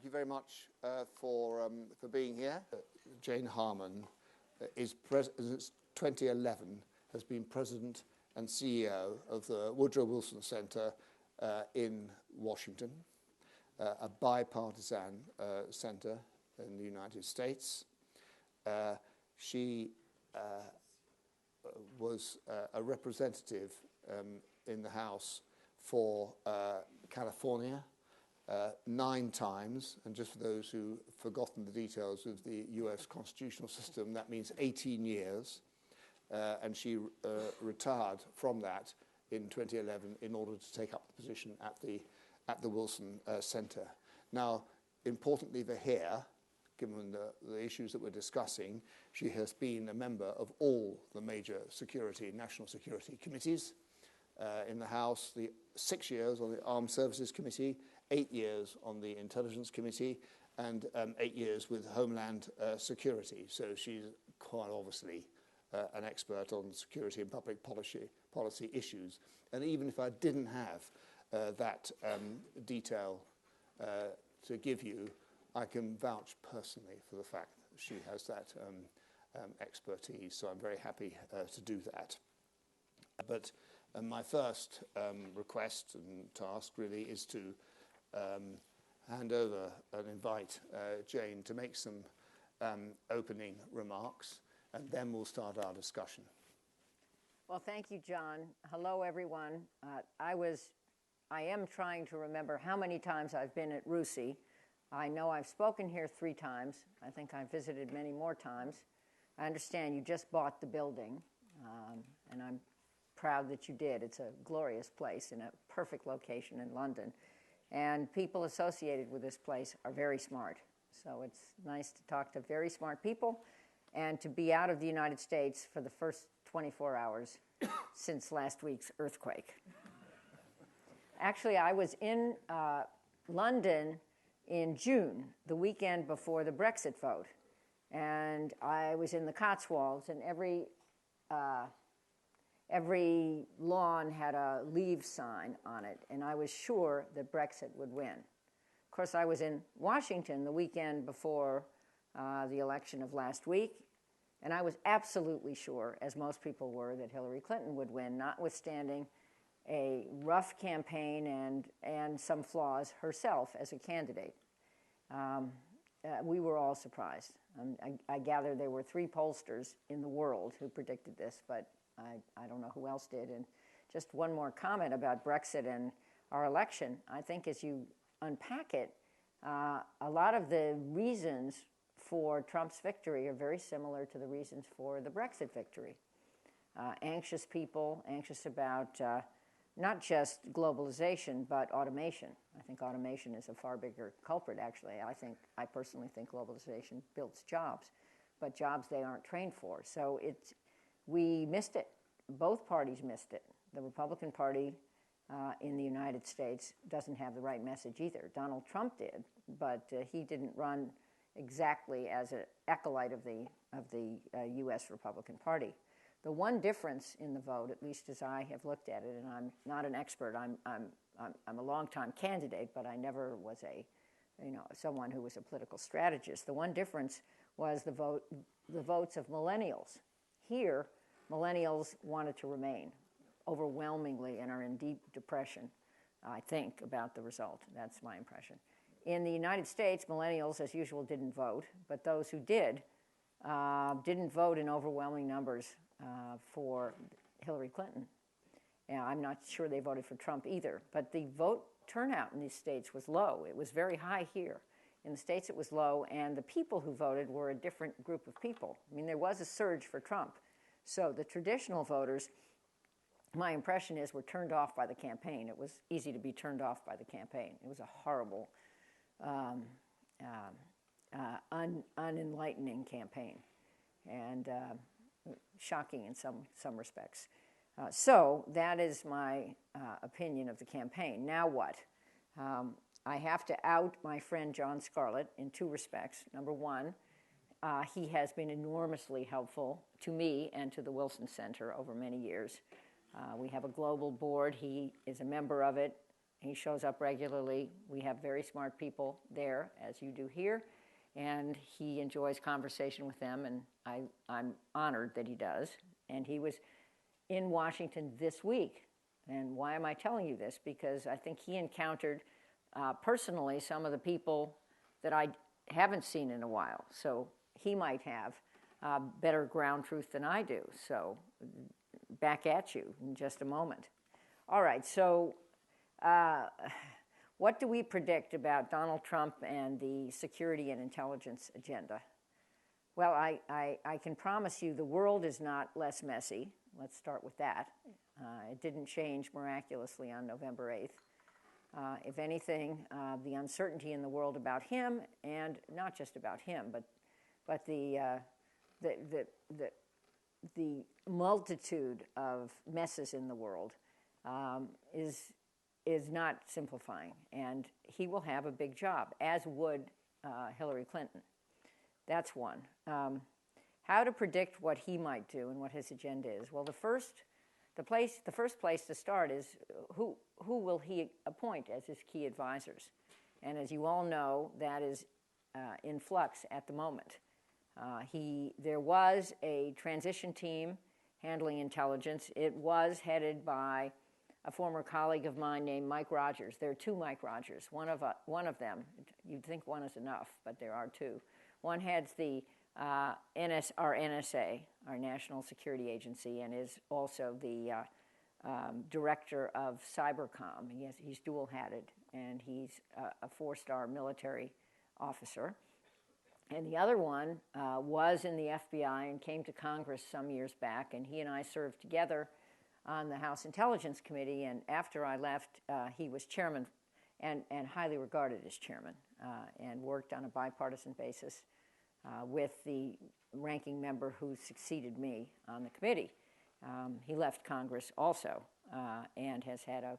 thank you very much for being here. Jane Harman since 2011 has been President and CEO of the Woodrow Wilson Center in Washington, a bipartisan center in the United States. She was a representative in the House for California 9 times, and just for those who've forgotten the details of the US constitutional system, that means 18 years, and she retired from that in 2011 in order to take up the position at the Wilson Center. Now, importantly for here, given the issues that we're discussing, she has been a member of all the major national security committees in the House, 6 years on the Armed Services Committee, 8 years on the Intelligence Committee, and 8 years with Homeland Security. So she's quite obviously an expert on security and public policy issues. And even if I didn't have that detail to give you, I can vouch personally for the fact that she has that expertise. So I'm very happy to do that. But my first request and task really is to hand over and invite Jane to make some opening remarks, and then we'll start our discussion. Well, thank you, John. Hello, everyone. I am trying to remember how many times I've been at RUSI. I know I've spoken here 3 times. I think I've visited many more times. I understand you just bought the building, and I'm proud that you did. It's a glorious place in a perfect location in London. And people associated with this place are very smart. So it's nice to talk to very smart people and to be out of the United States for the first 24 hours since last week's earthquake. Actually, I was in London in June, the weekend before the Brexit vote. And I was in the Cotswolds, and every lawn had a leave sign on it, and I was sure that Brexit would win. Of course, I was in Washington the weekend before the election of last week, and I was absolutely sure, as most people were, that Hillary Clinton would win, notwithstanding a rough campaign and some flaws herself as a candidate. We were all surprised. I gather there were 3 pollsters in the world who predicted this, but I don't know who else did. And just one more comment about Brexit and our election. I think as you unpack it, a lot of the reasons for Trump's victory are very similar to the reasons for the Brexit victory. Anxious people, anxious about not just globalization, but automation. I think automation is a far bigger culprit, actually. I personally think globalization builds jobs, but jobs they aren't trained for. So we missed it. Both parties missed it. The Republican Party in the United States doesn't have the right message either. Donald Trump did, but he didn't run exactly as an acolyte of the U.S. Republican Party. The one difference in the vote, at least as I have looked at it, and I'm not an expert, I'm a longtime candidate, but I never was someone who was a political strategist. The one difference was the votes of millennials. Here, millennials wanted to remain overwhelmingly and are in deep depression, I think, about the result. That's my impression. In the United States, millennials, as usual, didn't vote, but those who did didn't vote in overwhelming numbers for Hillary Clinton. And I'm not sure they voted for Trump either, but the vote turnout in these states was low. It was very high here. In the states, it was low, and the people who voted were a different group of people. I mean, there was a surge for Trump. So the traditional voters, my impression is, were turned off by the campaign. It was easy to be turned off by the campaign. It was a horrible, unenlightening campaign, and shocking in some respects. So that is my opinion of the campaign. Now what? I have to out my friend John Scarlett in 2 respects. Number one, he has been enormously helpful to me and to the Wilson Center over many years. We have a global board. He is a member of it. He shows up regularly. We have very smart people there, as you do here, and he enjoys conversation with them, and I'm honored that he does. And he was in Washington this week. And why am I telling you this? Because I think he encountered personally some of the people that I haven't seen in a while. So he might have better ground truth than I do. So back at you in just a moment. All right, so what do we predict about Donald Trump and the security and intelligence agenda? Well, I can promise you the world is not less messy. Let's start with that. It didn't change miraculously on November 8th. If anything, the uncertainty in the world about him, and not just about him, but the multitude of messes in the world is not simplifying, and he will have a big job, as would Hillary Clinton. That's one. How to predict what he might do and what his agenda is? Well, the first place to start is who will he appoint as his key advisors? And as you all know, that is in flux at the moment. There was a transition team handling intelligence. It was headed by a former colleague of mine named Mike Rogers. There are two Mike Rogers. One of them, you'd think one is enough, but there are two. One heads the our NSA, our National Security Agency, and is also the director of Cybercom. He's dual-hatted, and he's a four-star military officer. And the other one was in the FBI and came to Congress some years back, and he and I served together on the House Intelligence Committee, and after I left, he was chairman and highly regarded as chairman, and worked on a bipartisan basis with the ranking member who succeeded me on the committee. He left Congress also and has had a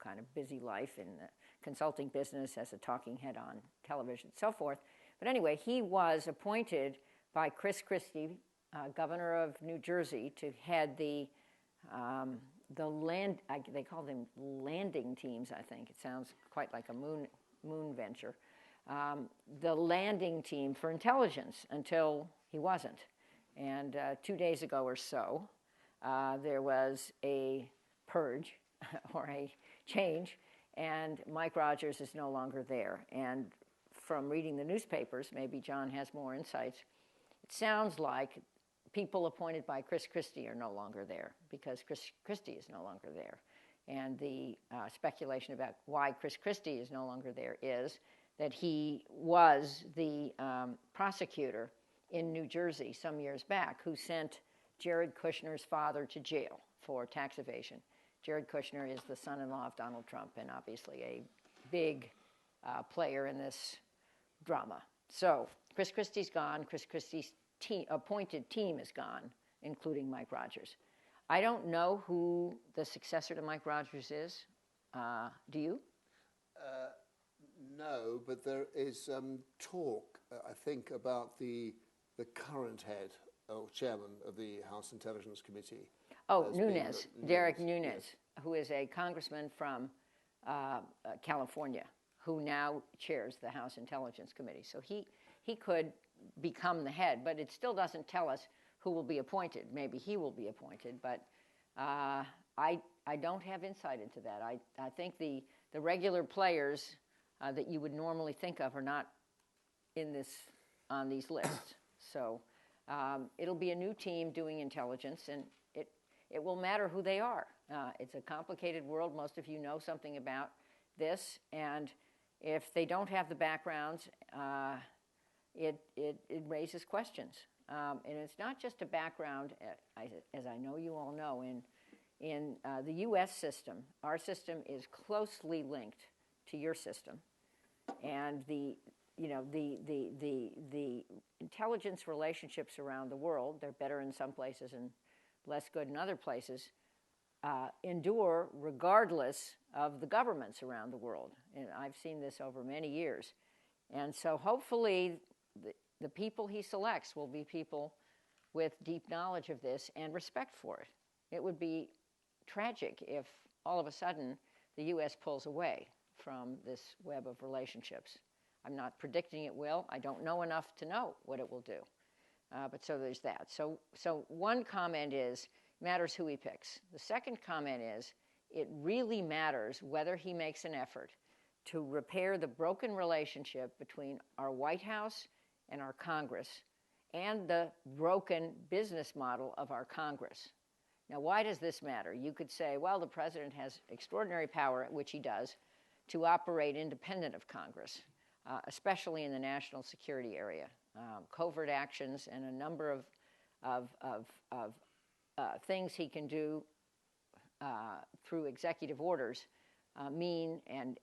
kind of busy life in the consulting business as a talking head on television and so forth. But anyway, he was appointed by Chris Christie, governor of New Jersey, to head they call them landing teams, I think. It sounds quite like a moon venture. The landing team for intelligence until he wasn't. And 2 days ago or so, there was a purge or a change, and Mike Rogers is no longer there. And from reading the newspapers, maybe John has more insights, it sounds like people appointed by Chris Christie are no longer there because Chris Christie is no longer there. And the speculation about why Chris Christie is no longer there is that he was the prosecutor in New Jersey some years back who sent Jared Kushner's father to jail for tax evasion. Jared Kushner is the son-in-law of Donald Trump and obviously a big player in this drama. So Chris Christie's gone. Chris Christie's appointed team is gone, including Mike Rogers. I don't know who the successor to Mike Rogers is. Do you? No, but there is talk, I think, about the current head or chairman of the House Intelligence Committee. Oh, Nunes, Derek Nunes, yes, who is a congressman from California, who now chairs the House Intelligence Committee. So he could become the head, but it still doesn't tell us who will be appointed. Maybe he will be appointed, but I don't have insight into that. I think the regular players that you would normally think of are not on these lists. So it'll be a new team doing intelligence, and it will matter who they are. It's a complicated world. Most of you know something about this, and if they don't have the backgrounds, it raises questions. And it's not just a background, as I know you all know, in the U.S. system. Our system is closely linked to your system, and the intelligence relationships around the world, they're better in some places and less good in other places, endure regardless of the governments around the world. And I've seen this over many years. And so hopefully the people he selects will be people with deep knowledge of this and respect for it. It would be tragic if all of a sudden the U.S. pulls away from this web of relationships. I'm not predicting it will. I don't know enough to know what it will do. But so there's that. So one comment is, matters who he picks. The second comment is, it really matters whether he makes an effort to repair the broken relationship between our White House and our Congress and the broken business model of our Congress. Now, why does this matter? You could say, well, the president has extraordinary power, which he does, to operate independent of Congress, especially in the national security area. Covert actions and a number of things he can do through executive orders mean, and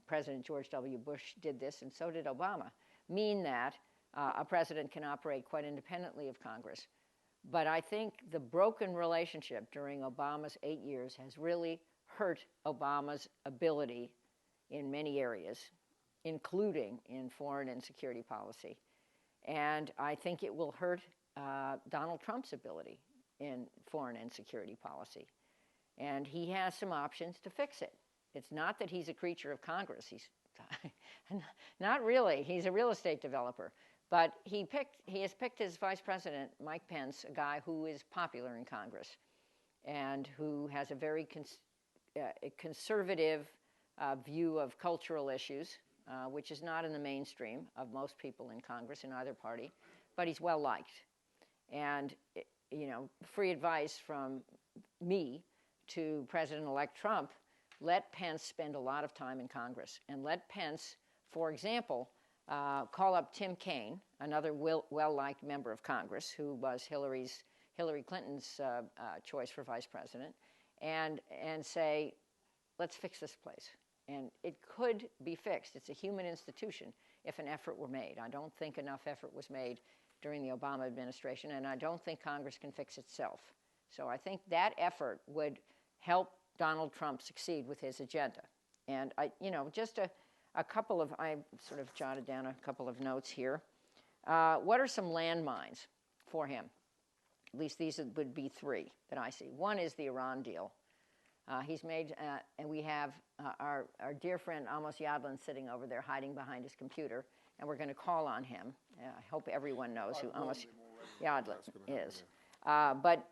President George W. Bush did this, and so did Obama, mean that a president can operate quite independently of Congress. But I think the broken relationship during Obama's 8 years has really hurt Obama's ability in many areas, including in foreign and security policy. And I think it will hurt Donald Trump's ability in foreign and security policy. And he has some options to fix it. It's not that he's a creature of Congress. He's not really. He's a real estate developer. But he has picked his vice president, Mike Pence, a guy who is popular in Congress and who has a very conservative view of cultural issues, which is not in the mainstream of most people in Congress in either party, but he's well liked. And, you know, free advice from me to President-elect Trump: let Pence spend a lot of time in Congress, and let Pence, for example, call up Tim Kaine, another well-liked member of Congress who was Hillary Clinton's choice for vice president, and say, let's fix this place. And it could be fixed. It's a human institution if an effort were made. I don't think enough effort was made during the Obama administration, and I don't think Congress can fix itself. So I think that effort would help Donald Trump succeed with his agenda. And just a couple of, I sort of jotted down a couple of notes here. What are some landmines for him? At least these would be three that I see. One is the Iran deal. He's made, and we have our dear friend Amos Yadlin sitting over there hiding behind his computer, and we're going to call on him. I hope everyone knows who Amos Yadlin is. But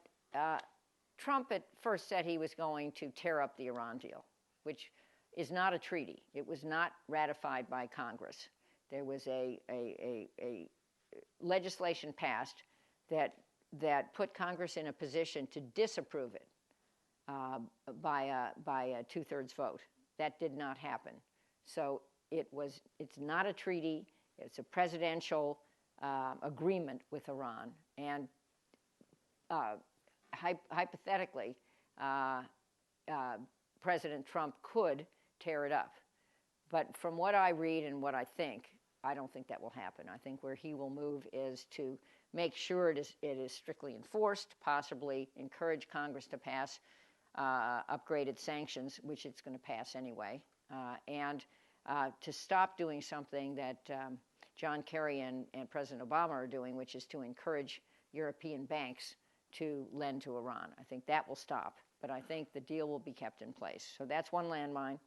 Trump at first said he was going to tear up the Iran deal, which is not a treaty. It was not ratified by Congress. There was a legislation passed that put Congress in a position to disapprove it by a two-thirds vote. That did not happen. So it's not a treaty. It's a presidential agreement with Iran. And hypothetically, President Trump could tear it up. But from what I read and what I think, I don't think that will happen. I think where he will move is to make sure it is strictly enforced, possibly encourage Congress to pass upgraded sanctions, which it's going to pass anyway, and to stop doing something that John Kerry and President Obama are doing, which is to encourage European banks to lend to Iran. I think that will stop, but I think the deal will be kept in place. So that's one landmine.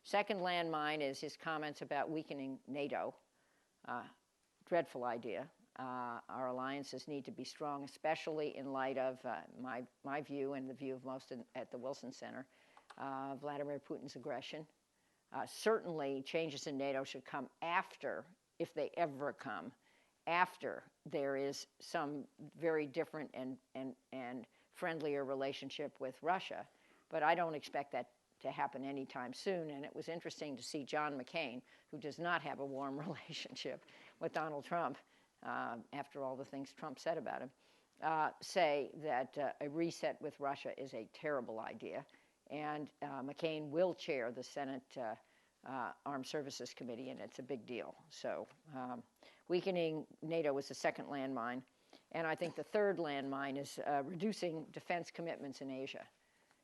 Second landmine is his comments about weakening NATO. Dreadful idea. Our alliances need to be strong, especially in light of my view and the view of most at the Wilson Center, Vladimir Putin's aggression. Certainly, changes in NATO should come after, if they ever come, after there is some very different and friendlier relationship with Russia. But I don't expect that to happen anytime soon. And it was interesting to see John McCain, who does not have a warm relationship with Donald Trump, after all the things Trump said about him, say that a reset with Russia is a terrible idea. And McCain will chair the Senate Armed Services Committee, and it's a big deal. So weakening NATO is the second landmine. And I think the third landmine is reducing defense commitments in Asia.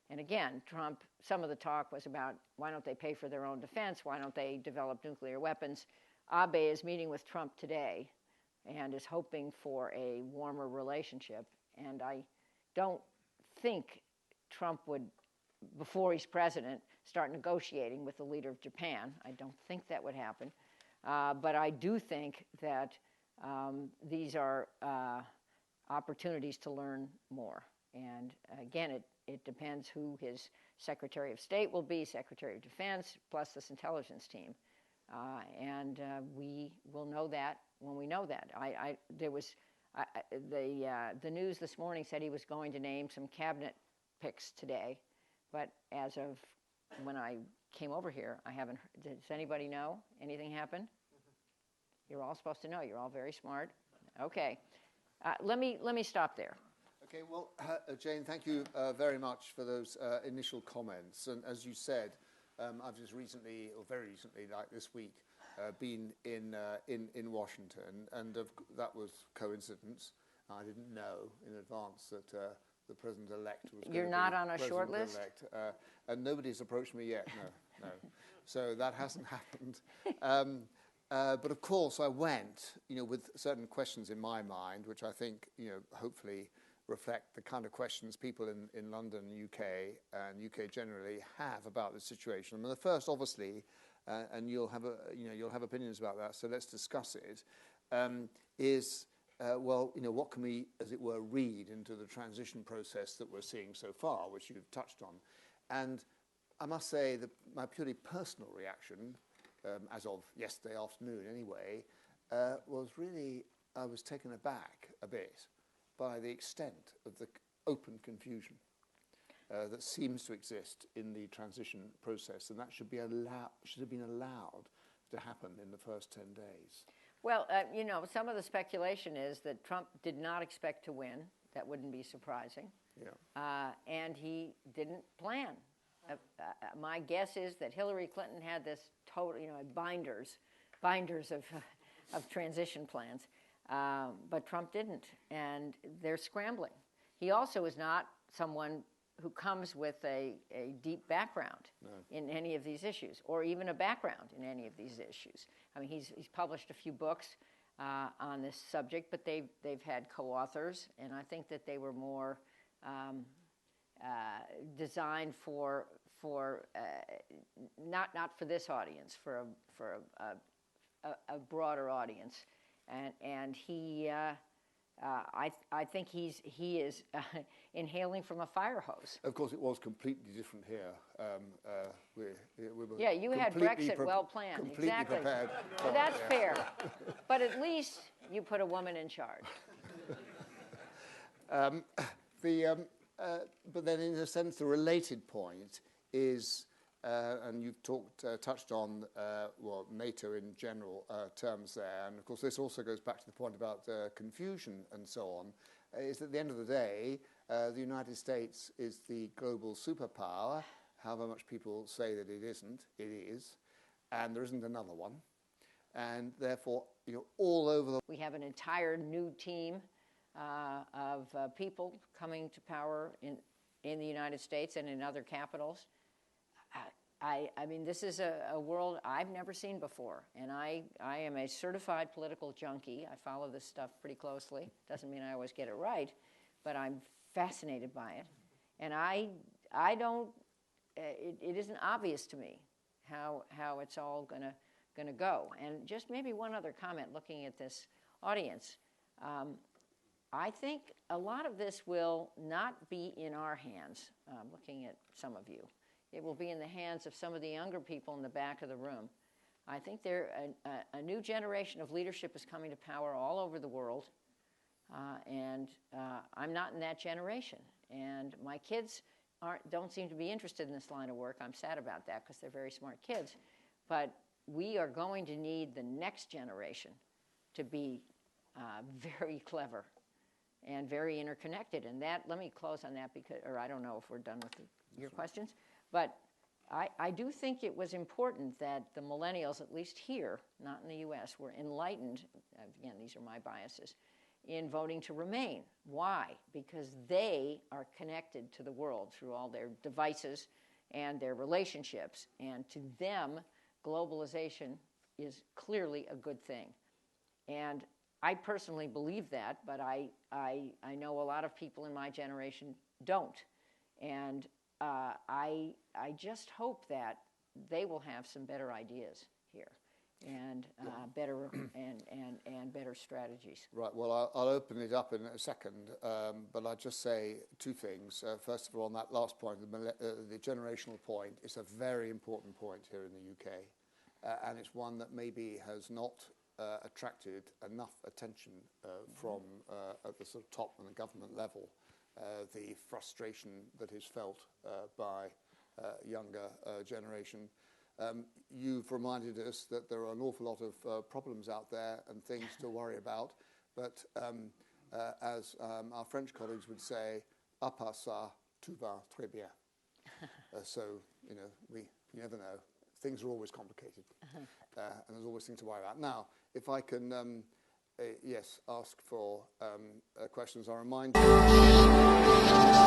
And again, Trump, some of the talk was about why don't they pay for their own defense? Why don't they develop nuclear weapons? Abe is meeting with Trump today and is hoping for a warmer relationship. And I don't think Trump would, before he's president, start negotiating with the leader of Japan. I don't think that would happen. But I do think that these are opportunities to learn more. And again, it depends who his Secretary of State will be, Secretary of Defense, plus this intelligence team. And we will know that when we know that. The news this morning said he was going to name some cabinet picks today, but as of when I came over here, I haven't heard. Does anybody know? Anything happen? You're all supposed to know. You're all very smart. Okay. Let me stop there. Okay, well, Jane, thank you very much for those initial comments. And as you said, I've just recently, or very recently, like this week, been in Washington, and that was coincidence. I didn't know in advance that the president-elect was going to be You're not on a short list? And nobody's approached me yet, no. So that hasn't happened. But of course, I went, with certain questions in my mind, which I think, hopefully reflect the kind of questions people in London, UK, and UK generally have about the situation. I mean, the first, obviously, and you'll have opinions about that, so let's discuss it, is what can we, as it were, read into the transition process that we're seeing so far, which you've touched on. And I must say that my purely personal reaction, as of yesterday afternoon anyway, was really, I was taken aback a bit by the extent of the open confusion that seems to exist in the transition process, and that should have been allowed to happen in the first 10 days. Well, some of the speculation is that Trump did not expect to win. That wouldn't be surprising. Yeah. And he didn't plan. My guess is that Hillary Clinton had this total, binders of transition plans, but Trump didn't, and they're scrambling. He also is not someone who comes with a deep background in any of these issues, or even a background in any of these issues. I mean, he's published a few books on this subject, but they've had co-authors, and I think that they were more designed for not for this audience, for a broader audience, and he. I think he is inhaling from a fire hose. Of course, it was completely different here. We were you had Brexit well planned. Exactly. Prepared. Well, that's fair. But at least you put a woman in charge. But then, in a sense, the related point is, and you've touched on NATO in general terms there, and of course this also goes back to the point about confusion and so on, is at the end of the day, the United States is the global superpower, however much people say that it isn't, it is, and there isn't another one, and therefore, all over the... We have an entire new team of people coming to power in the United States and in other capitals. I mean, this is a world I've never seen before, and I am a certified political junkie. I follow this stuff pretty closely. Doesn't mean I always get it right, but I'm fascinated by it. And I don't, it isn't obvious to me how it's all gonna go. And just maybe one other comment looking at this audience. I think a lot of this will not be in our hands, looking at some of you. It will be in the hands of some of the younger people in the back of the room. I think a new generation of leadership is coming to power all over the world, and I'm not in that generation. And my kids don't seem to be interested in this line of work. I'm sad about that because they're very smart kids. But we are going to need the next generation to be very clever and very interconnected. And that, let me close on that, because, or I don't know if we're done with your questions. But I do think it was important that the millennials, at least here, not in the U.S., were enlightened, again, these are my biases, in voting to remain. Why? Because they are connected to the world through all their devices and their relationships. And to them, globalization is clearly a good thing. And I personally believe that, but I know a lot of people in my generation don't. And I just hope that they will have some better ideas here, and better and better strategies. Right. Well, I'll open it up in a second, but I'll just say two things. First of all, on that last point, the generational point, is a very important point here in the UK, and it's one that maybe has not attracted enough attention from at the sort of top and the government level. The frustration that is felt by younger generation. You've reminded us that there are an awful lot of problems out there and things to worry about, but as our French colleagues would say, à part ça, tout va très bien. So, you know, you never know. Things are always complicated, and there's always things to worry about. Now, if I can, yes, ask for questions, I remind you.